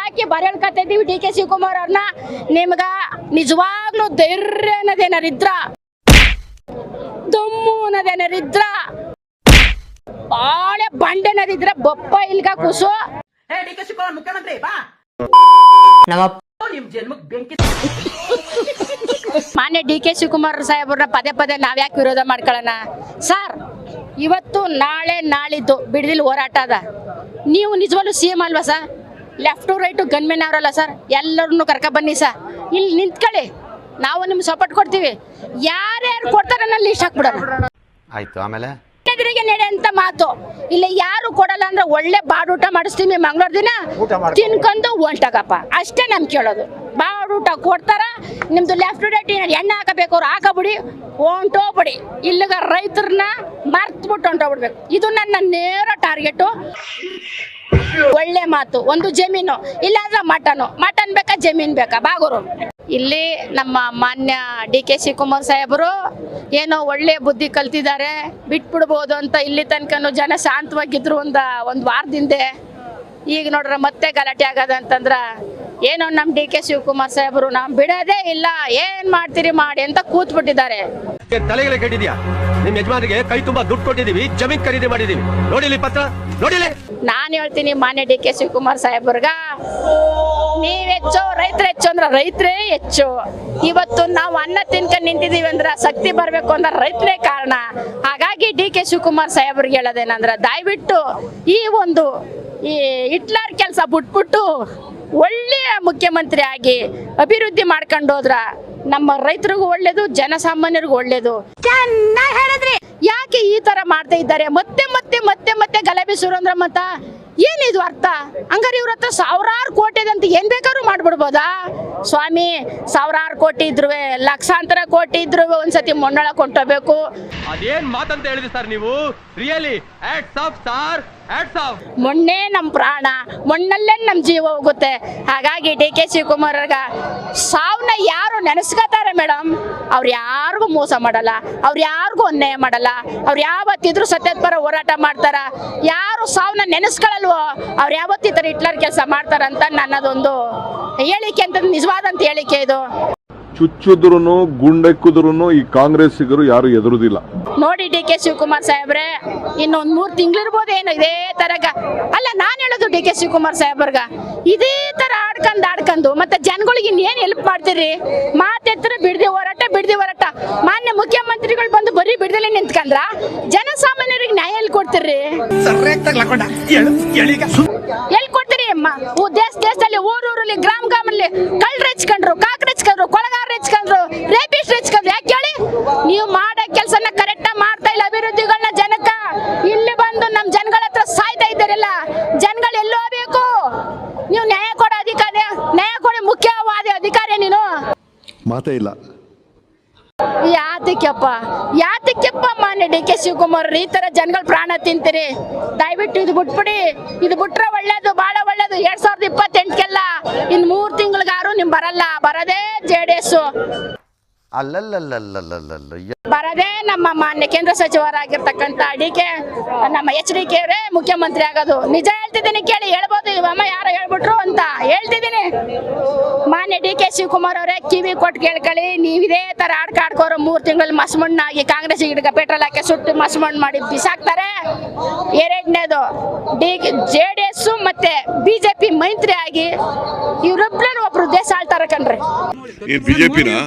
ಹಾಕಿ ಬರೇಳ್ಕತ್ತಾ ಇದೀವಿ D K Shivakumar ಅವ್ರನ್ನ. ನಿಮ್ಗ ನಿಜವಾಗ್ಲೂ ಧೈರ್ಯ ಅನ್ನೋದೇನಾರಿದ್ರ, ದಮ್ಮು ಅನ್ನೋದೇನಾರಿದ್ರ, ಬಾಳೆ ಬಂಡೆ ಅನ್ನೋದಿದ್ರ ಬಪ್ಪ ಇಲ್ಗ ಕೂಸು. ಡಿ ಕೆ ಶಿವಕುಮಾರ್ ಮುಖ್ಯಮಂತ್ರಿ ಬಾ ನಿಮ್ ಜನ್ಮಕ್ ಬೆಂಕಿ. ಮಾನ್ಯ ಡಿ ಕೆ ಶಿವಕುಮಾರ್ ಸಾಹೇಬ್ರನ್ನ ಪದೇ ಪದೇ ನಾವ್ಯಾಕೆ ವಿರೋಧ ಮಾಡ್ಕೊಳ್ಳೋಣ ಸರ್? ಇವತ್ತು ನಾಳೆ ನಾಳಿದ್ದು ಬಿಡದಿಲ್ ಹೋರಾಟ ಅದ. ನೀವು ನಿಜವಾಗ್ಲೂ CM ಅಲ್ವಾ ಸರ್? ಲೆಫ್ಟು ರೈಟು ಗನ್ಮೆನ್ ಅವರಲ್ಲ ಸರ್? ಎಲ್ಲರನ್ನು ಕರ್ಕ ಬನ್ನಿ ಸರ್, ಇಲ್ಲಿ ನಿಂತ್ಕೊಳ್ಳಿ, ನಾವು ನಿಮ್ಗೆ ಸಪೋರ್ಟ್ ಕೊಡ್ತೀವಿ. ಯಾರ್ಯಾರು ಕೊಡ್ತಾರೆ ನನ್ನ ಲಿಸ್ಟ್ ಹಾಕ್ಬಿಡೋಣ ಆಯ್ತು. ಆಮೇಲೆ ಎದುರಿಗೆ ನಡೆ ಅಂತ ಮಾತು ಇಲ್ಲ. ಯಾರು ಕೊಡಲ್ಲ ಅಂದ್ರೆ ಒಳ್ಳೆ ಬಾಡೂಟ ಮಾಡಿಸ್ತೀವಿ ಮಂಗಳೂರು ದಿನ, ತಿನ್ಕೊಂಡು ಹೊಂಟಾಗಪ್ಪ ಅಷ್ಟೇ ನಮ್ ಕೇಳೋದು. ಬಾಡೂಟ ಕೊಡ್ತಾರ, ನಿಮ್ದು ಲೆಫ್ಟ್ ರೈಟ್ ಎಣ್ಣೆ ಹಾಕಬೇಕು, ಅವ್ರು ಹಾಕಬಿಡಿ, ಹೊಂಟೋಗ್ಬಿಡಿ. ಇಲ್ಲಿಗ ರೈತರನ್ನ ಮರ್ತ್ಬಿಟ್ಟು ಹೊಂಟೋಗ್ಬಿಡ್ಬೇಕು. ಇದು ನನ್ನ ನೇರ ಟಾರ್ಗೆಟು. ಒಳ್ಳೆ ಮಾತು, ಒಂದು ಜಮೀನು ಇಲ್ಲಾಂದ್ರೆ ಮಟನ್ ಬೇಕಾ ಜಮೀನ್ ಬೇಕಾ ಬಾಗೋರು. ಇಲ್ಲಿ ನಮ್ಮ ಮಾನ್ಯ ಡಿ ಕೆ ಶಿವಕುಮಾರ್ ಸಾಹೇಬರು ಏನೋ ಒಳ್ಳೆ ಬುದ್ಧಿ ಕಲ್ತಿದ್ದಾರೆ, ಬಿಟ್ಬಿಡ್ಬೋದು ಅಂತ ಇಲ್ಲಿ ತನಕ ಜನ ಶಾಂತವಾಗಿದ್ರು ಒಂದು ವಾರದಿಂದ. ಈಗ ನೋಡ್ರೆ ಮತ್ತೆ ಗಲಾಟೆ ಆಗದ ಅಂತಂದ್ರ ಏನೋ ನಮ್ಮ ಡಿ ಕೆ ಶಿವಕುಮಾರ್ ಸಾಹೇಬರು ನಾವು ಬಿಡೋದೇ ಇಲ್ಲ, ಏನ್ ಮಾಡ್ತೀರಿ ಮಾಡಿ ಅಂತ ಕೂತ್ ಬಿಟ್ಟಿದ್ದಾರೆ. ತಲೆಗೆ ಕೆಟ್ಟಿದ್ಯಾ? ನಿಮ್ ಯಜಮಾನಿಗೆ ಕೈ ತುಂಬಾ ದುಡ್ಡು ಕೊಟ್ಟಿದೀವಿ, ಜಮೀನ್ ಖರೀದಿ ಮಾಡಿದೀವಿ, ನೋಡಿಲಿ ಪತ್ರ ನೋಡಿಲಿ. ನಾನ್ ಹೇಳ್ತೀನಿ ಮಾನ್ಯ ಡಿ ಕೆ ಶಿವಕುಮಾರ್ ಸಾಹೇಬ್ರಗ, ನೀವ್ ಹೆಚ್ಚು ರೈತರ ಹೆಚ್ಚು ಅಂದ್ರ ರೈತರೇ ಹೆಚ್ಚು. ಇವತ್ತು ನಾವು ಅನ್ನ ತಿನ್ಕೊಂಡು ನಿಂತಿದೀವಿ ಅಂದ್ರ ಶಕ್ತಿ ಬರ್ಬೇಕು ಅಂದ್ರೆ ರೈತರೇ ಕಾರಣ. ಹಾಗಾಗಿ ಡಿ ಕೆ ಶಿವಕುಮಾರ್ ಸಾಹೇಬ್ರಿಗೆ ಹೇಳೋದೇನಂದ್ರ, ದಯವಿಟ್ಟು ಈ ಹಿಟ್ಲರ್ ಕೆಲಸ ಬಿಟ್ಬಿಟ್ಟು ಒಳ್ಳೆಯ ಮುಖ್ಯಮಂತ್ರಿ ಆಗಿ ಅಭಿವೃದ್ಧಿ ಮಾಡ್ಕೊಂಡು ಹೋದ್ರ ನಮ್ಮ ರೈತರಿಗೂ ಒಳ್ಳೇದು, ಜನಸಾಮಾನ್ಯರಿಗೂ ಒಳ್ಳೇದು. ಚೆನ್ನಾಗಿ ಹೇಳಿದ್ರಿ. ಯಾಕೆ ಈ ತರ ಮಾಡ್ತಾ ಇದ್ದಾರೆ? ಮತ್ತೆ ಮತ್ತೆ ಮತ್ತೆ ಮತ್ತೆ ಗಲಭೆ ಸುರೇಂದ್ರ ಮತ ಏನಿದು ಅರ್ಥ? ಹಂಗಾರೆ ಇವ್ರ ಹತ್ರ ಸಾವಿರಾರು ಕೋಟಿ ಇದೆ ಅಂತ ಏನ್ ಬೇಕಾದ್ರೂ ಮಾಡ್ಬಿಡ್ಬೋದಾ ಸ್ವಾಮಿ? ಸಾವಿರಾರು ಕೋಟಿ ಇದ್ರು, ಲಕ್ಷಾಂತರ ಕೋಟಿ ಇದ್ರು ಒಂದ್ಸತಿ ಮೊನ್ನೊಳಕ್ ಹೊಂಟೋಗ್ಬೇಕು. ಅದೇನ್ ಮಾತಂತ ಹೇಳಿದ್ರಿ ಸರ್ ನೀವು? Really hats off sir, hats off. ಮೊನ್ನೆ ನಮ್ ಪ್ರಾಣ, ಮೊನ್ನಲ್ಲೇ ನಮ್ ಜೀವ ಹೋಗುತ್ತೆ. ಹಾಗಾಗಿ ಡಿ ಕೆ ಶಿವಕುಮಾರ್ ಸಾವನ್ನ ಯಾರು ನೆನೆಸ್ಕೋತಾರೆ ಮೇಡಮ್, ಅವ್ರು ಯಾರಿಗೂ ಮೋಸ ಮಾಡಲ್ಲ, ಅವ್ರು ಯಾರಿಗೂ ಅನ್ಯಾಯ ಮಾಡಲ್ಲ, ಅವ್ರು ಯಾವತ್ತಿದ್ರು ಸತ್ಯದ ಪರ ಹೋರಾಟ ಮಾಡ್ತಾರ. ಯಾರು ಸಾವನ್ನ ನೆನೆಸ್ಕೊಳ್ಳಲ್ವೋ ಅವ್ರು ಯಾವತ್ತಿತರ ಹಿಟ್ಲರ್ ಕೆಲಸ ಮಾಡ್ತಾರಂತ ನನ್ನದೊಂದು ಹೇಳಿಕೆ ಅಂತ, ನಿಜವಾದಂತ ಹೇಳಿಕೆ ಇದು. ಚುಚ್ಚುದ್ರು ಗುಂಡೆಕ್ಕುದ್ರು ಈ ಕಾಂಗ್ರೆಸ್ಸಿಗರು ಯಾರು ಎದುರುದಿಲ್ಲ. ನೋಡಿ ಡಿ ಕೆ ಶಿವಕುಮಾರ್ ಸಾಹೇಬ್ರೆ, ಇನ್ನೊಂದ್ 3 ತಿಂಗಳಿರ್ಬೋದೇನು ಇದೇ ತರಗ. ಅಲ್ಲ ನಾನ್ ಹೇಳೋದು ಡಿ ಕೆ ಶಿವಕುಮಾರ್ ಸಾಹೇಬ್ರಗ, ಇದೇ ತರ ಆಡ್ಕೊಂಡು ಮತ್ತೆ ಜನಗಳಿಗೆ ಇನ್ನೇನ್ ಹೆಲ್ಪ್ ಮಾಡ್ತೀರಿ? ಮಾತೆತ್ರ ಬಿಡ್ದಿ ಹೋರಾಟ. ಮಾನ್ಯ ಮುಖ್ಯಮಂತ್ರಿಗಳು ಬಂದು ಬರೀ ಬಿಡ್ದಲೆ ನಿಂತ್ಕೊಂಡ್ರ ಜನಸಾಮಾನ್ಯರಿಗೆ ನ್ಯಾಯ ಎಲ್ಲಿ ಕೊಡ್ತೀರಿ? ಎಲ್ಲಿ ಕೊಡ್ತೀರಿ ಅಮ್ಮ? ದೇಶದಲ್ಲಿ ಊರಲ್ಲಿ ಗ್ರಾಮಲ್ಲಿ ಕಳ್ಳ ಹೆಚ್ಕೊಂಡ್ರು, ಕಾಕಡ ಹೆಚ್ಕೊಂಡ್ರು, ಕೊಳಗಾರ ಹೆಚ್ಕೊಂಡ್ರು, ರೇಪಿಸ್ಟ್ ಹೆಚ್ಕೊಂಡ್ರು. ಯಾಕೆ ಹೇಳಿ? ನೀವು ಮಾಡೋ ಕೆಲಸನ ಕರೆಕ್ಟ್ ಮಾಡ್ತಾ ಇಲ್ಲ, ಅಭಿವೃದ್ಧಿಗಳನ್ನ ಜನಕ್ಕ ಇಲ್ಲಿ ಬಂದು ನಮ್ ಜನಗಳ ಹತ್ರ ಸಾಯ್ತಾ ಇದ್ದಾರಲ್ಲ, ಜನಗಳು ಎಲ್ಲೋ ಬೇಕು. ನೀವು ನ್ಯಾಯ ಕೊಡೋ ಅಧಿಕಾರಿ, ನ್ಯಾಯ ಕೊಡೋ ಮುಖ್ಯವಾದ ಅಧಿಕಾರಿ ನೀನು. ಮಾತೇ ಇಲ್ಲ. ಯಾತಕ್ಕೆಪ್ಪ ಮಾನ್ಯ ಡಿ ಕೆ ಶಿವಕುಮಾರ್ ಈ ತರ ಜನಗಳ ಪ್ರಾಣ ತಿಂತೀರಿ? ದಯವಿಟ್ಟು ಇದು ಬಿಟ್ಬಿಡಿ. ಇದು ಬಿಟ್ರೆ ಒಳ್ಳೇದು, ಬಹಳ ಒಳ್ಳೇದು. 2028 ಇನ್ 3 ತಿಂಗಳಿಗಾರು ನಿಮ್ ಬರದೇ JDS, ಬರದೇ ನಮ್ಮ ಮಾನ್ಯ ಕೇಂದ್ರ ಸಚಿವರಾಗಿರ್ತಕ್ಕಂಥ ನಮ್ಮ HDK ಅವರೇ ಮುಖ್ಯಮಂತ್ರಿ ಆಗೋದು. ನಿಜ ಹೇಳ್ತಿದ್ದೀನಿ, ಕೇಳಿ. ಹೇಳ್ಬೋದು ಅಮ್ಮ ಯಾರೋ ಹೇಳ್ಬಿಟ್ರು ಅಂತ ಹೇಳ್ತಿದ್ದೀನಿ. ಮಾನ್ಯ ಡಿ ಕೆ ಶಿವಕುಮಾರ್ ಅವರೇ ಕಿವಿ ಕೊಟ್ಟು ಕೇಳ್ಕೊಳ್ಳಿ. ನೀವಿದೇ ತರ ಆಡ್ಕೋರು 3 ತಿಂಗಳಲ್ಲಿ ಮಸ್ಮಣ್ಣಾಗಿ ಕಾಂಗ್ರೆಸ್ ಗಿಡಗ ಪೆಟ್ರೋಲ್ ಹಾಕಿ ಸುಟ್ಟು ಮಸ್ಮಣ್ಣು ಮಾಡಿ ಬಿಸಾಕ್ತಾರೆ. ಎರಡನೇದು JDS ಮತ್ತೆ BJP ಮೈತ್ರಿ ಆಗಿ ಇವ್ರೊಬ್ರು ಒಬ್ರು ದೇಶ ಆಳ್ತಾರ ಕಣ್ರಿ.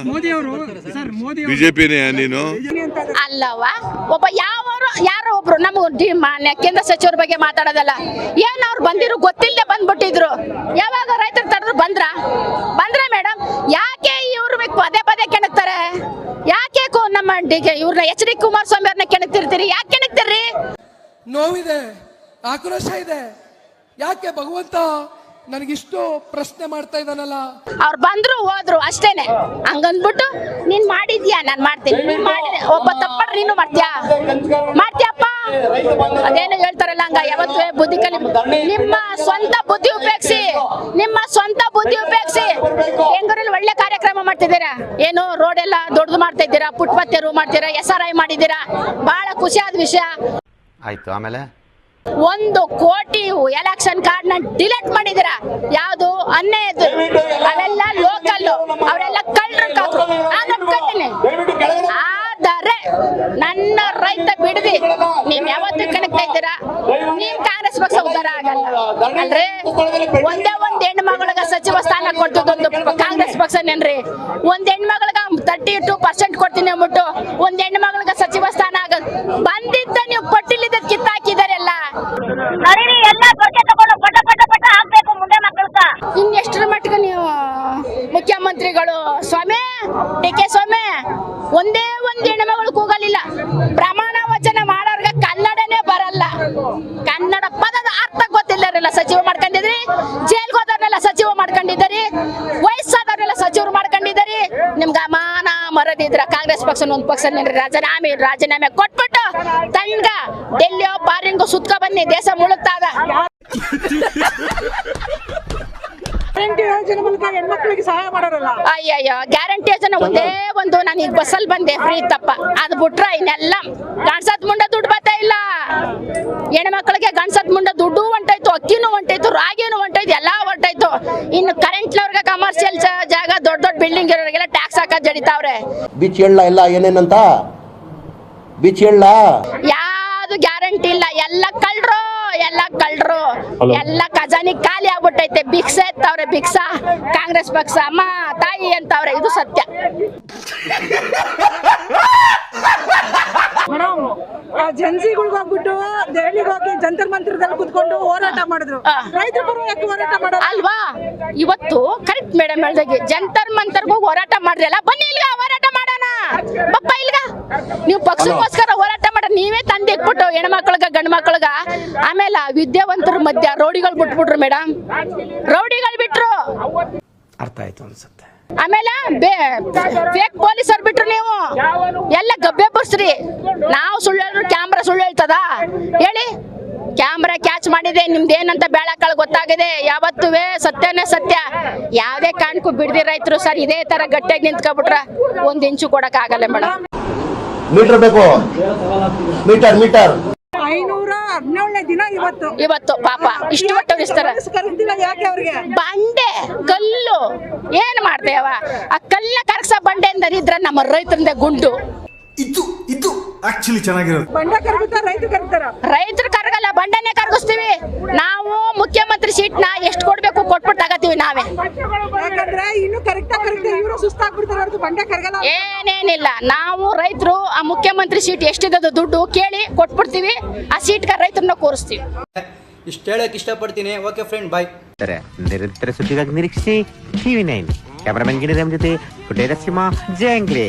ಬಿಜೆಪಿನೇ ನೀನು ಅಲ್ಲವಾ? ಯಾರೋ ಒಬ್ರು ನಮ್ಮ ಮಾನ್ಯ ಕೇಂದ್ರ ಸಚಿವರ ಬಗ್ಗೆ ಮಾತಾಡೋದಲ್ಲ. ಏನ್ ಅವ್ರು ಬಂದಿರು ಗೊತ್ತಿಲ್ಲದೆ ಬಂದ್ಬಿಟ್ಟಿದ್ರು. ಯಾವಾಗ ರೈತರು ತಡೆದ್ರು ಬಂದ್ರ ಮೇಡಮ್? ಯಾಕೆ ಇವ್ರು ಪದೇ ಕೆಣಕ್ತಾರೆ? ಯಾಕೆ ನಮ್ಮ ಇವ್ರನ್ನ HD ಕುಮಾರಸ್ವಾಮಿ ಅವ್ರನ್ನ ಕೆಣಕ್ತಿರ್ತೀರಿ? ಯಾಕೆ ಕೆಣಕ್ತಿರ್ರಿ? ನೋವಿದೆ, ಆಕ್ರೋಶ ಇದೆ. ಯಾಕೆ ಭಗವಂತ ನನಗಿಷ್ಟು ಪ್ರಶ್ನೆ ಮಾಡ್ತಾ ಇದ್ದಾನಲ್ಲ? ಅವ್ರು ಬಂದ್ರು ಹೋದ್ರು ಅಷ್ಟೇನೆ. ಹಂಗಂದ್ಬಿಟ್ಟು ನೀನ್ ಮಾಡಿದ್ಯಾ, ನಾನ್ ಮಾಡ್ತೀನಿ, ನೀನ್ ಮಾಡಿದೆ ಒಬ್ಬ ತಪ್ಪಡ್ರಿ ನೀನು ಮಾಡ್ತೀಯಪ್ಪ. ಅದೇನು ಹೇಳ್ತಾರಲ್ಲ, ಹಂಗ ಯಾವತ್ತೂ ಬುದ್ಧಿ ಕಲಿ. ನಿಮ್ಮ ಸ್ವಂತ ಬುದ್ಧಿ ಉಪಯೋಗಿಸಿ ಹೆಂಗೂರಲ್ಲಿ ಒಳ್ಳೆ ಕಾರ್ಯಕ್ರಮ ಮಾಡ್ತಿದ್ದೀರಾ. ಏನು ರೋಡ್ ಎಲ್ಲ ದೊಡ್ಡದು ಮಾಡ್ತಾ ಇದ್ದೀರಾ, ಫುಟ್ಪಾತ್ ತೆರವು ಮಾಡ್ತೀರಾ, SRI ಮಾಡಿದ್ದೀರಾ, ಬಹಳ ಖುಷಿಯಾದ ವಿಷಯ. ಆಯ್ತು. ಆಮೇಲೆ 1 ಕೋಟಿ ಎಲೆಕ್ಷನ್ ಕಾರ್ಡ್ ನ ಡಿಲೀಟ್ ಮಾಡಿದಿರಾ. ಯಾವುದು ಅನ್ಯಾಯದ್ದು ಅವೆಲ್ಲ ಲೋಕಲ್, ಅವರೆಲ್ಲ ಕಳ್ಳರು ಕಾಕರು. ನಾನು ಒಪ್ಕೊತೀನಿ. ಆದರೆ ನನ್ನ ರೈತ ಬಿಡದಿ ನೀವ್ ಯಾವತ್ತೂ ಕನೆಕ್ಟ್ ಇದ್ದೀರಾ, ನೀವ್ ಕಾಂಗ್ರೆಸ್ ಪಕ್ಷ ಉದ್ಧಾರ ಆಗಲ್ಲ ಅಲ್ರಿ. ಒಂದೇ ಒಂದ್ ಹೆಣ್ಣು ಮಗಳಿಗೆ ಸಚಿವ ಸ್ಥಾನ ಕೊಡ್ತದೊಂದು ಕಾಂಗ್ರೆಸ್ ಪಕ್ಷನೇನ್ರಿ. ಒಂದ್ ಹೆಣ್ಣು ಮಗಳಿಗೆ 32% ಕೊಡ್ತೀನಿ ಅಂದ್ಬಿಟ್ಟು ಒಂದ್ ಹೆಣ್ಣು ಮಗಳಿಗೆ ಸಚಿವ ಸ್ಥಾನ ಆಗ ಬಂದಿದ್ದ ನೀವು ಪಟ್ಟಿಲಿದ್ದ ಕಿತ್ತಾಕಿದಾರೆಲ್ಲ. ಇನ್ನೆಷ್ಟರ ಮಟ್ಟಿಗೆ ನೀವು ಮುಖ್ಯಮಂತ್ರಿಗಳು ಸ್ವಾಮಿ ಡಿ.ಕೆ. ಸ್ವಾಮಿ ಒಂದೇ ಒಂದ್ ಹೆಣ್ಮಗಳು ಕೂಗಲಿಲ್ಲ. ಪ್ರಮಾಣ ವಚನ ಮಾಡೋರ್ಗ ಕನ್ನಡನೇ ಬರಲ್ಲ, ಕನ್ನಡ ಪದದ ಅರ್ಥ ಗೊತ್ತಿಲ್ಲರಲ್ಲ ಸಚಿವ ಮಾಡ್ಕೊಂಡಿದ್ರಿ. ಜೈಲ್ಗೆ ಹೋದವ್ರನ್ನೆಲ್ಲ ಸಚಿವ ಮಾಡ್ಕೊಂಡಿದ್ದೀರಿ, ವಯಸ್ಸಾದವ್ರೆಲ್ಲ ಸಚಿವರು ಮಾಡ್ಕೊಂಡಿದ್ದೀರಿ. ನಿಮ್ಗೆ ಅಮಾನ ಮರದಿದ್ರ ಕಾಂಗ್ರೆಸ್ ಪಕ್ಷ ಒಂದು ಪಕ್ಷ ರಾಜೀನಾಮೆ ಕೊಟ್ಬಿಟ್ಟು ತನ್ಗ ಡೆಲ್ಲಿಯೋ ಪಾರಿಂಗು ಸುತ್ಕ ಬನ್ನಿ, ದೇಶ ಮುಳುಗ್ತಾದ. ಅಯ್ಯಯ್ಯೋ ಗ್ಯಾರಂಟಿ ಯೋಜನೆ ಒಂದೇ ಒಂದು, ನಾನು ಈಗ ಬಸ್ಸಲ್ಲಿ ಬಂದೆ ಫ್ರೀ ತಪ್ಪ, ಅದು ಬಿಟ್ರ ಇನ್ನೆಲ್ಲ ಗಂಡ್ಸತ್ ಮುಂಡ ದುಡ್ಡು ಬರ್ತಾ ಇಲ್ಲ. ಹೆಣ್ಮಕ್ಳಿಗೆ ಗಂಡ್ಸತ್ ಮುಂಡ ದುಡ್ಡು ಹೊಂಟಾಯ್ತು, ಅಕ್ಕಿನೂ ಹೊಂಟಾಯ್ತು, ರಾಗಿನೂ ಹೊಂಟಾಯ್ತು, ಎಲ್ಲ ಹೊಂಟಾಯ್ತು. ಇನ್ನು ಕರೆಂಟ್ನವ್ರಿಗೆ ಕಮರ್ಷಿಯಲ್ ಜಾಗ ದೊಡ್ಡ ದೊಡ್ಡ ಬಿಲ್ಡಿಂಗ್ ಇರೋರಿಗೆಲ್ಲ ಟ್ಯಾಕ್ಸ್ ಹಾಕೋದ್ ಜಡಿತಾವ್ರೆ. ಬಿಚ್ ಹೇಳ ಇಲ್ಲ ಏನೇನಂತ ಬಿಚ್ ಹೇಳ ಯಾವ್ದು ಗ್ಯಾರಂಟಿ ಇಲ್ಲ, ಎಲ್ಲ ಕಳ್ರು, ಎಲ್ಲ ಕಳ್ರು, ಎಲ್ಲ ಖಜಾನಿ ಖಾಲಿ ಆಗ್ಬಿಟ್ಟೈತೆ. ಭಿಕ್ಷೆ ಎತ್ತವ್ರೆ, ಭಿಕ್ಷಾ ಕಾಂಗ್ರೆಸ್ ಪಕ್ಷ ಅಮ್ಮ ತಾಯಿ ಅಂತವ್ರೆ, ಇದು ಸತ್ಯ. ಜನ್ಸಿಗಳಿಗೆ ಹೋಗ್ಬಿಟ್ಟು ದೆಹಲಿಗೆ ಹೋಗಿ ಜಂತರ್ ಮಂತ್ರದಲ್ಲಿ ಕುತ್ಕೊಂಡು ಹೋರಾಟ ಮಾಡಿದ್ರು. ರೈತರ ಪರ ಯಾಕೆ ಹೋರಾಟ ಮಾಡೋದು ಅಲ್ವಾ? ಇವತ್ತು ಕರೆಕ್ಟ್ ಮೇಡಮ್ ಹೇಳ್ದಾಗೆ ಜಂತರ್ ಮಂತರ್ಗೂ ಹೋರಾಟ ಮಾಡ್ರಲ್ಲ, ಬನ್ನಿ ಇಲ್ಗ ಹೋರಾಟ ಮಾಡೋಣ ಬಪ್ಪ ಇಲ್ಗ. ನೀವು ಪಕ್ಷಕ್ಕೋಸ್ಕರ ಹೋರಾಟ ಮಾಡ, ನೀವೇ ತಂದಿಕ್ಬಿಟ್ಟು ಹೆಣ್ಮಕ್ಳಿಗ ಗಂಡ್ ಮಕ್ಳಿಗ. ಆಮೇಲೆ ವಿದ್ಯಾವಂತರ ಮಧ್ಯ ರೌಡಿಗಳು ಬಿಟ್ಬಿಟ್ರು ಮೇಡಮ್, ರೌಡಿಗಳು ಬಿಟ್ರು. ಅರ್ಥ ಆಯ್ತು ಅನ್ಸುತ್ತೆ. ಆಮೇಲೆ ಫೇಕ್ ಪೊಲೀಸರ್ ಬಿಟ್ರು, ನೀವು ಎಲ್ಲ ಗಬ್ಬೆ ಬರ್ಸ್ರಿ. ನಾವು ಸುಳ್ಳು ಹೇಳಿದ್ರು ಕ್ಯಾಮ್ರಾ ಸುಳ್ಳು ಹೇಳ್ತದ ಹೇಳಿ? ಕ್ಯಾಮ್ರಾ ಕ್ಯಾಚ್ ಮಾಡಿದೆ, ನಿಮ್ದೇನಂತ ಬೇಳಕಾಳ ಗೊತ್ತಾಗಿದೆ. ಯಾವತ್ತೂ ಸತ್ಯನೇ ಸತ್ಯ. ಯಾವ್ದೇ ಕಾರಣಕ್ಕೂ ಬಿಡದಿ ರೈತರು ಸರ್ ಇದೇ ತರ ಗಟ್ಟಿಯಾಗಿ ನಿಂತ್ಕೊಬಿಟ್ರ 1 ಇಂಚು ಕೊಡಕ್ ಆಗಲ್ಲ ಮೇಡಮ್. ಮೀಟರ್ ಬೇಕು, ಮೀಟರ್ ಮೀಟರ್ 517ನೇ ದಿನ ಇವತ್ತು ಪಾಪ ಇಷ್ಟು ಒಟ್ಟು ಉಳಿಸ್ತಾರ. ಯಾಕೆ ಅವ್ರಿಗೆ ಬಂಡೆ ಕಲ್ಲು ಏನ್ ಮಾಡ್ತೇವ? ಆ ಕಲ್ಲ ಕರಗ್ಸ ಬಂಡೆ ಅಂದಿದ್ರ ನಮ್ಮ ರೈತರಿಂದ ಗುಂಡು. ಇದು ಆಕ್ಚುಲಿ ಚೆನ್ನಾಗಿರೋದು. ಬಂಡೆ ಕರಗುತ್ತಾ ರೈತರು ಕರಗ್ತಾರ? ರೈತರು ಕರಗಲ್ಲ, ಬಂಡೆನೆ ಕರಗಿಸ್ತೀವಿ ನಾವು. ಮುಖ್ಯಮಂತ್ರಿ ಸೀಟ್ ನ ಎಷ್ಟು ಕೊಡ್ಬೇಕು ಕೊಟ್ಬಿಟ್ಟು ತಗತೀವಿ ನಾವೇ. ಯಾಕಂದ್ರೆ ಇನ್ನು ಕರೆಕ್ಟ್ ಇವರು ಸುಸ್ತಾಗ್ಬಿಡ್ತಾರೆ, ಬಂಡೆ ಕರಗಲ್ಲ. ಏನೇನಿಲ್ಲ, ನಾವು ರೈತರು ಆ ಮುಖ್ಯಮಂತ್ರಿ ಸೀಟ್ ಎಷ್ಟಿದೆ ದುಡ್ಡು ಕೇಳಿ ಕೊಟ್ಬಿಡ್ತೀವಿ. ಆ ಸೀಟ್ಗೆ ರೈತರನ್ನ ಕೂರಿಸ್ತೀವಿ. ಇಷ್ಟು ಹೇಳಕ್ ಇಷ್ಟಪಡ್ತೀನಿ. ಓಕೆ ಫ್ರೆಂಡ್, ಬಾಯ್. ನಿರಂತರ ಸುದ್ದಿಗಾಗಿ ನಿರೀಕ್ಷಿಸಿ TV9. ಕ್ಯಾಮರಾಮನ್ ಗಿರಿರಾಮ್ ಜೊತೆ ಕುಟೇರ ಸಿಂಹ ಜಂಗ್ಲಿ.